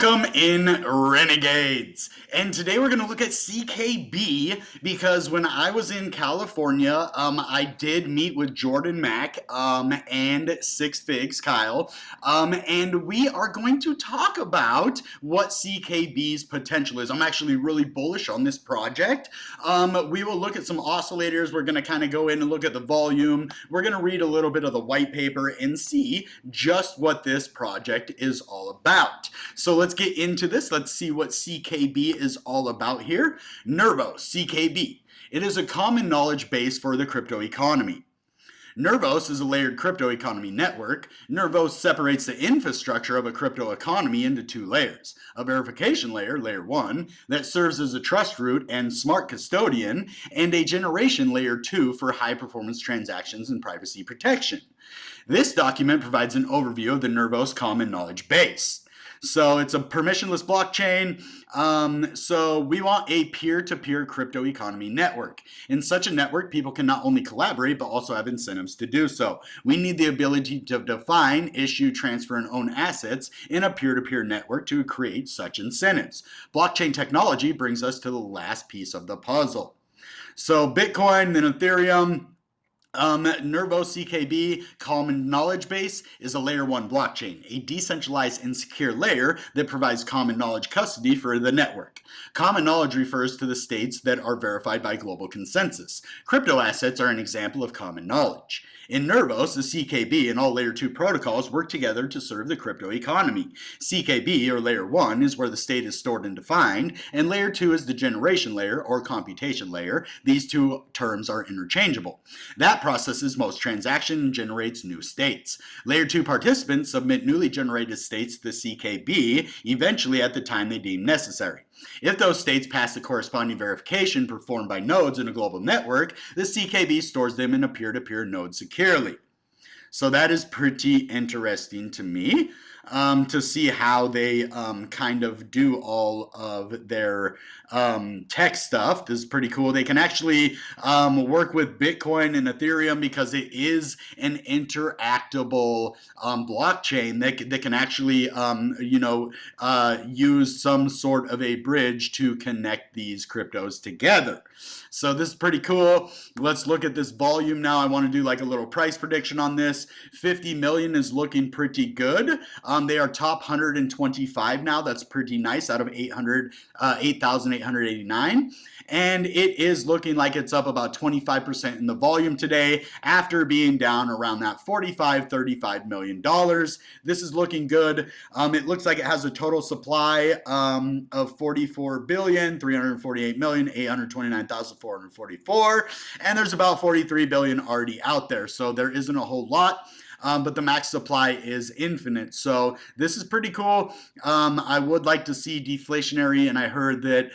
Welcome in, Renegades. And today we're going to look at CKB because when I was in California, I did meet with Jordan Mack and Six Figs Kyle, and we are going to talk about what CKB's potential is. I'm actually really bullish on this project. We will look at some oscillators. We're going to kind of go in and look at the volume. We're going to read a little bit of the white paper and see just what this project is all about. So let's get into this. Let's see what CKB is all about here. Nervos, CKB. It is a common knowledge base for the crypto economy. Nervos is a layered crypto economy network. Nervos separates the infrastructure of a crypto economy into two layers. A verification layer, layer 1, that serves as a trust root and smart custodian, and a generation layer 2 for high performance transactions and privacy protection. This document provides an overview of the Nervos common knowledge base. So it's a permissionless blockchain. So we want a peer-to-peer crypto economy network. In such a network, people can not only collaborate, but also have incentives to do so. We need the ability to define, issue, transfer, and own assets in a peer-to-peer network to create such incentives. Blockchain technology brings us to the last piece of the puzzle. So Bitcoin, then Ethereum, Nervos CKB common knowledge base is a layer 1 blockchain, a decentralized and secure layer that provides common knowledge custody for the network. Common knowledge refers to the states that are verified by global consensus. Crypto assets are an example of common knowledge. In Nervos, the CKB and all layer 2 protocols work together to serve the crypto economy. CKB, or layer 1, is where the state is stored and defined, and layer 2 is the generation layer or computation layer. These two terms are interchangeable. That processes most transactions and generates new states. Layer 2 participants submit newly generated states to the CKB, eventually at the time they deem necessary. If those states pass the corresponding verification performed by nodes in a global network, the CKB stores them in a peer-to-peer node securely. So that is pretty interesting to me. To see how they kind of do all of their tech stuff. This is pretty cool. They can actually work with Bitcoin and Ethereum because it is an interactable blockchain that can actually use some sort of a bridge to connect these cryptos together. So this is pretty cool. Let's look at this volume now. I want to do like a little price prediction on this. 50 million is looking pretty good. They are top 125 now. That's pretty nice out of 8,889. And it is looking like it's up about 25% in the volume today after being down around that $35 million. This is looking good. It looks like it has a total supply of 44,348,829,444, and there's about 43 billion already out there. So there isn't a whole lot. But the max supply is infinite. So this is pretty cool. I would like to see deflationary, and I heard that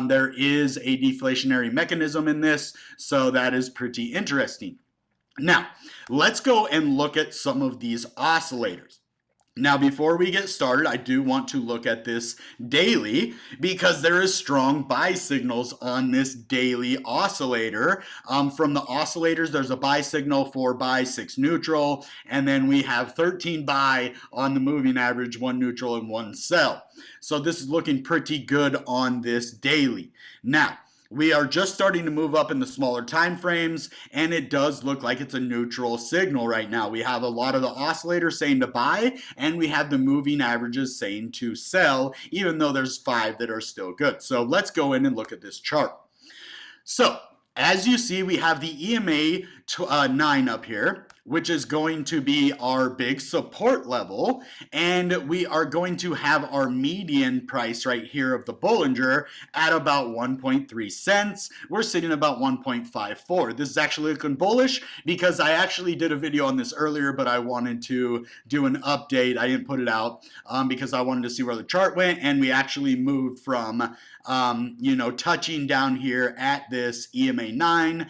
there is a deflationary mechanism in this, so that is pretty interesting. Now, let's go and look at some of these oscillators. Now, before we get started, I do want to look at this daily because there is strong buy signals on this daily oscillator. From the oscillators, there's a buy signal, 4 buy, 6 neutral, and then we have 13 buy on the moving average, 1 neutral, and 1 sell. So this is looking pretty good on this daily. Now, we are just starting to move up in the smaller time frames, and it does look like it's a neutral signal right now. We have a lot of the oscillators saying to buy, and we have the moving averages saying to sell, even though there's 5 that are still good. So let's go in and look at this chart. So as you see, we have the EMA 9 up here, which is going to be our big support level, and we are going to have our median price right here of the Bollinger at about 1.3 cents. We're sitting about 1.54. This is actually looking bullish because I actually did a video on this earlier, but I wanted to do an update. I didn't put it out because I wanted to see where the chart went, and we actually moved from touching down here at this EMA 9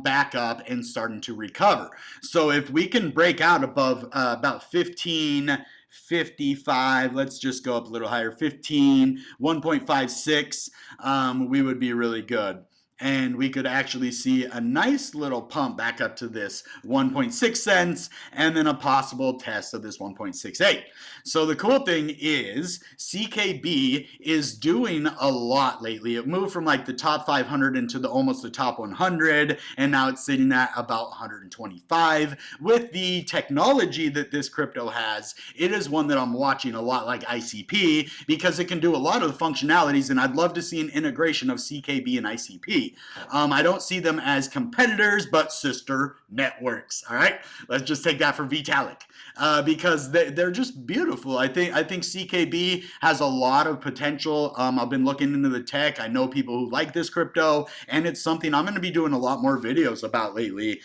back up and starting to recover. So if we can break out above about 15.55, let's just go up a little higher, 1.56, we would be really good. and we could actually see a nice little pump back up to this 1.6 cents and then a possible test of this 1.68. So the cool thing is CKB is doing a lot lately. It moved from like the top 500 into almost the top 100, and now it's sitting at about 125. With the technology that this crypto has, it is one that I'm watching a lot like ICP because it can do a lot of the functionalities, and I'd love to see an integration of CKB and ICP. I don't see them as competitors, but sister networks. All right, let's just take that for Vitalik because they're just beautiful. I think CKB has a lot of potential. I've been looking into the tech. I know people who like this crypto, and it's something I'm going to be doing a lot more videos about lately.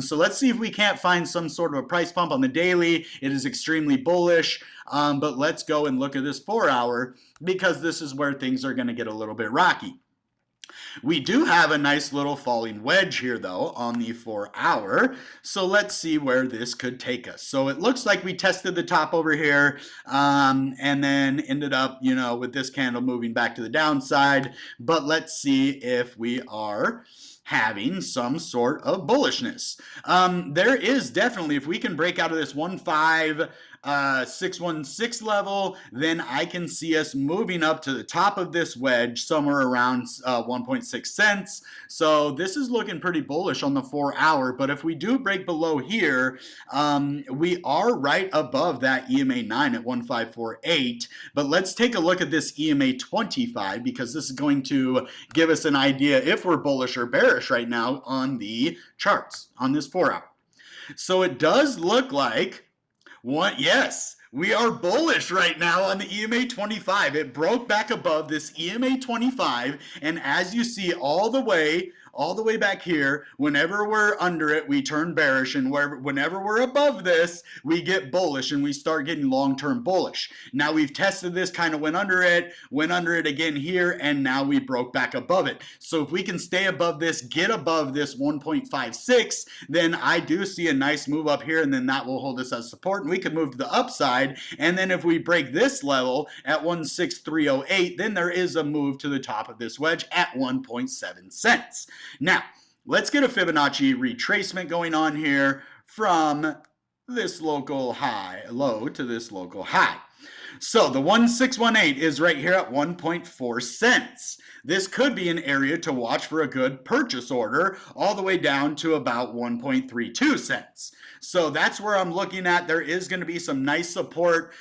So let's see if we can't find some sort of a price pump on the daily. It is extremely bullish, but let's go and look at this 4-hour because this is where things are going to get a little bit rocky. We do have a nice little falling wedge here though on the 4-hour. So let's see where this could take us. So it looks like we tested the top over here and then ended up, with this candle moving back to the downside. But let's see if we are having some sort of bullishness. There is definitely, if we can break out of this 15616 level, then I can see us moving up to the top of this wedge somewhere around 1.6 cents. So this is looking pretty bullish on the 4-hour, but if we do break below here, we are right above that EMA 9 at 1548. But let's take a look at this EMA 25 because this is going to give us an idea if we're bullish or bearish right now on the charts on this 4-hour. So it does look like yes, we are bullish right now on the EMA 25. It broke back above this EMA 25, and as you see all the way back here, whenever we're under it, we turn bearish, and whenever we're above this, we get bullish and we start getting long-term bullish. Now we've tested this, kind of went under it again here, and now we broke back above it. So if we can stay above this, get above this 1.56, then I do see a nice move up here, and then that will hold us as support, and we could move to the upside. And then if we break this level at 16308, then there is a move to the top of this wedge at 1.7 cents. Now, let's get a Fibonacci retracement going on here from this local low to this local high. So the 1618 is right here at 1.4 cents. This could be an area to watch for a good purchase order all the way down to about 1.32 cents. So that's where I'm looking at. There is going to be some nice support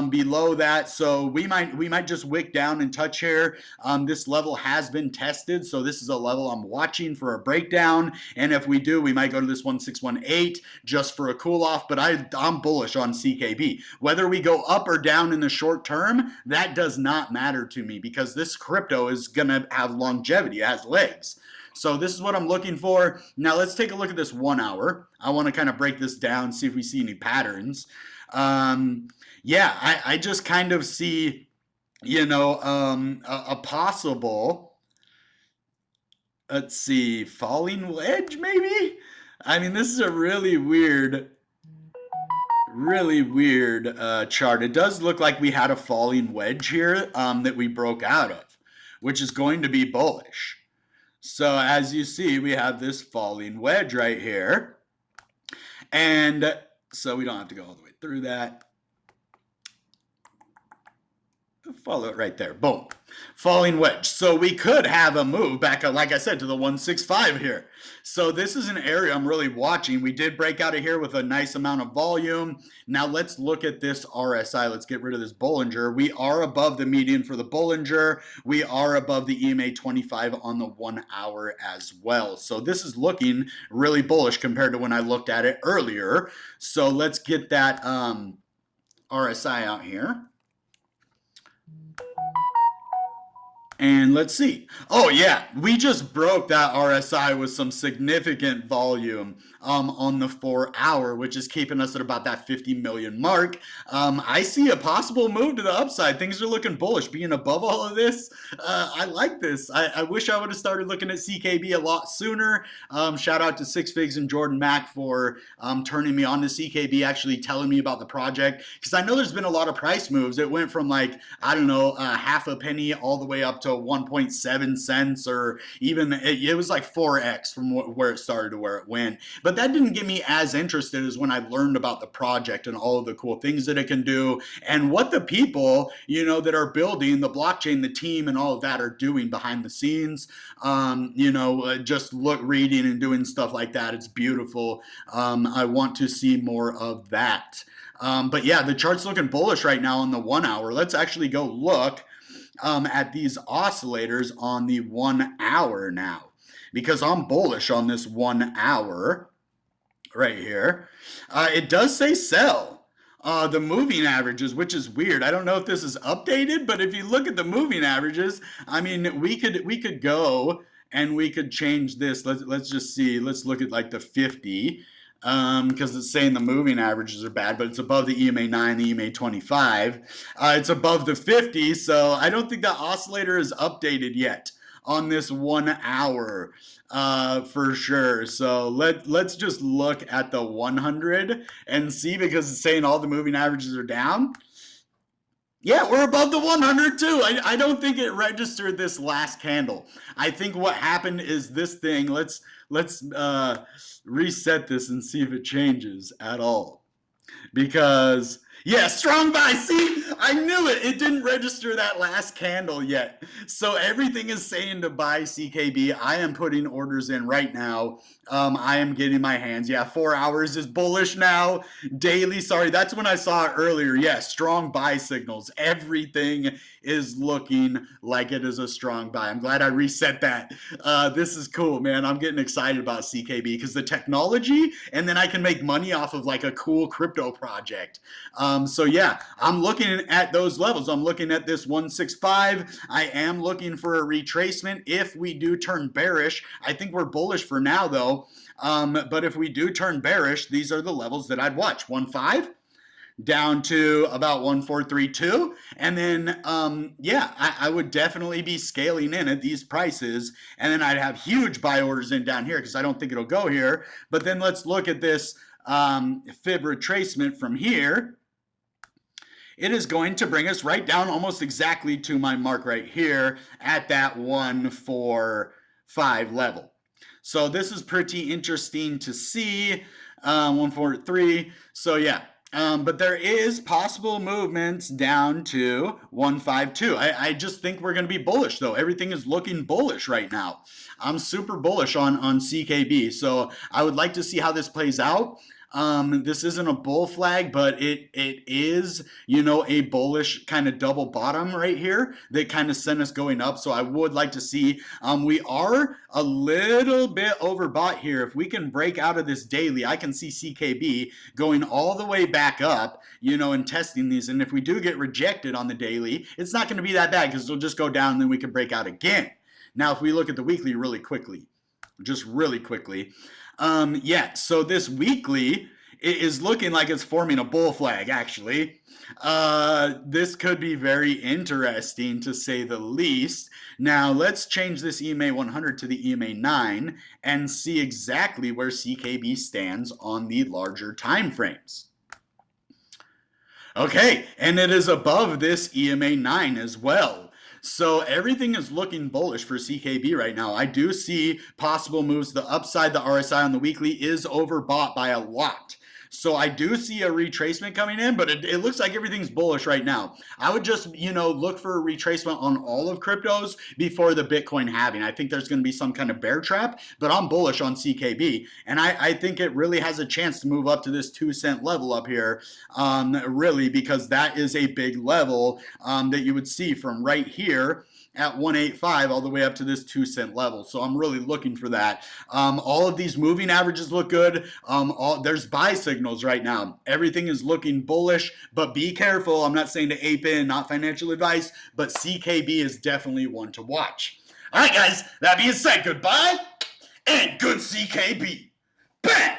below that. So we might just wick down and touch here. This level has been tested. So this is a level I'm watching for a breakdown. And if we do, we might go to this 1618 just for a cool off. But I'm bullish on CKB. Whether we go up or down in the short term, that does not matter to me because this crypto is going to have longevity. It has legs. So this is what I'm looking for. Now let's take a look at this 1-hour. I want to kind of break this down, see if we see any patterns. Yeah, I just kind of see, a possible, let's see, falling wedge maybe? I mean, this is a really weird chart. It does look like we had a falling wedge here that we broke out of, which is going to be bullish. So as you see, we have this falling wedge right here. And so we don't have to go all the way through that. Follow it right there. Boom. Falling wedge. So we could have a move back, like I said, to the 165 here. So this is an area I'm really watching. We did break out of here with a nice amount of volume. Now let's look at this RSI. Let's get rid of this Bollinger. We are above the median for the Bollinger. We are above the EMA 25 on the 1-hour as well. So this is looking really bullish compared to when I looked at it earlier. So let's get that RSI out here. And let's see. Oh yeah, we just broke that RSI with some significant volume on the 4-hour, which is keeping us at about that 50 million mark. I see a possible move to the upside. Things are looking bullish. Being above all of this, I like this. I wish I would have started looking at CKB a lot sooner. Shout out to Six Figs and Jordan Mack for turning me on to CKB, actually telling me about the project. Because I know there's been a lot of price moves. It went from like, I don't know, half a penny all the way up to 1.7 cents, or even it was like 4x from where it started to where it went. But that didn't get me as interested as when I learned about the project and all of the cool things that it can do, and what the people, that are building the blockchain, the team, and all of that are doing behind the scenes. Just reading and doing stuff like that. It's beautiful. I want to see more of that. But yeah, the chart's looking bullish right now on the 1 hour. Let's actually go look at these oscillators on the 1 hour now, because I'm bullish on this 1 hour right here. It does say sell. The moving averages, which is weird. I don't know if this is updated, but if you look at the moving averages, I mean, we could go and we could change this. Let's just see. Let's look at like the 50, because it's saying the moving averages are bad, but it's above the EMA 9, the EMA 25. It's above the 50, so I don't think that oscillator is updated yet on this 1 hour for sure. So let's just look at the 100 and see, because it's saying all the moving averages are down. Yeah, we're above the 100 too. I don't think it registered this last candle. I think what happened is this thing, let's reset this and see if it changes at all. Because, yeah, strong buy. See, I knew it. It didn't register that last candle yet. So everything is saying to buy CKB. I am putting orders in right now. I am getting my hands. Yeah, 4 hours is bullish now. Daily, sorry, that's when I saw it earlier. Yeah, strong buy signals. Everything is looking like it is a strong buy. I'm glad I reset that. This is cool, man. I'm getting excited about CKB because the technology, and then I can make money off of like a cool crypto project. So yeah, I'm looking at those levels. I'm looking at this 165. I am looking for a retracement. If we do turn bearish, I think we're bullish for now though. But if we do turn bearish, these are the levels that I'd watch. 1.5 down to about 1.432, and then yeah, I would definitely be scaling in at these prices, and then I'd have huge buy orders in down here because I don't think it'll go here. But then let's look at this fib retracement from here. It is going to bring us right down almost exactly to my mark right here at that 145 level. So this is pretty interesting to see. 143. So yeah. But there is possible movements down to 152. I just think we're going to be bullish though. Everything is looking bullish right now. I'm super bullish on CKB. So I would like to see how this plays out. This isn't a bull flag, but it is, a bullish kind of double bottom right here that kind of sent us going up. So I would like to see, we are a little bit overbought here. If we can break out of this daily, I can see CKB going all the way back up, and testing these. And if we do get rejected on the daily, it's not going to be that bad because it'll just go down and then we can break out again. Now, if we look at the weekly really quickly, yeah, so this weekly is looking like it's forming a bull flag, actually. This could be very interesting, to say the least. Now, let's change this EMA 100 to the EMA 9 and see exactly where CKB stands on the larger time frames. Okay, and it is above this EMA 9 as well. So everything is looking bullish for CKB right now. I do see possible moves to the upside. The RSI on the weekly is overbought by a lot. So I do see a retracement coming in, but it looks like everything's bullish right now. I would just, look for a retracement on all of cryptos before the Bitcoin halving. I think there's going to be some kind of bear trap, but I'm bullish on CKB. And I think it really has a chance to move up to this 2-cent level up here, really, because that is a big level that you would see from right here at 185 all the way up to this 2-cent level. So I'm really looking for that. All of these moving averages look good. There's buy signals right now. Everything is looking bullish, but be careful. I'm not saying to ape in, not financial advice, but CKB is definitely one to watch. All right, guys, that being said, goodbye and good CKB. Bam!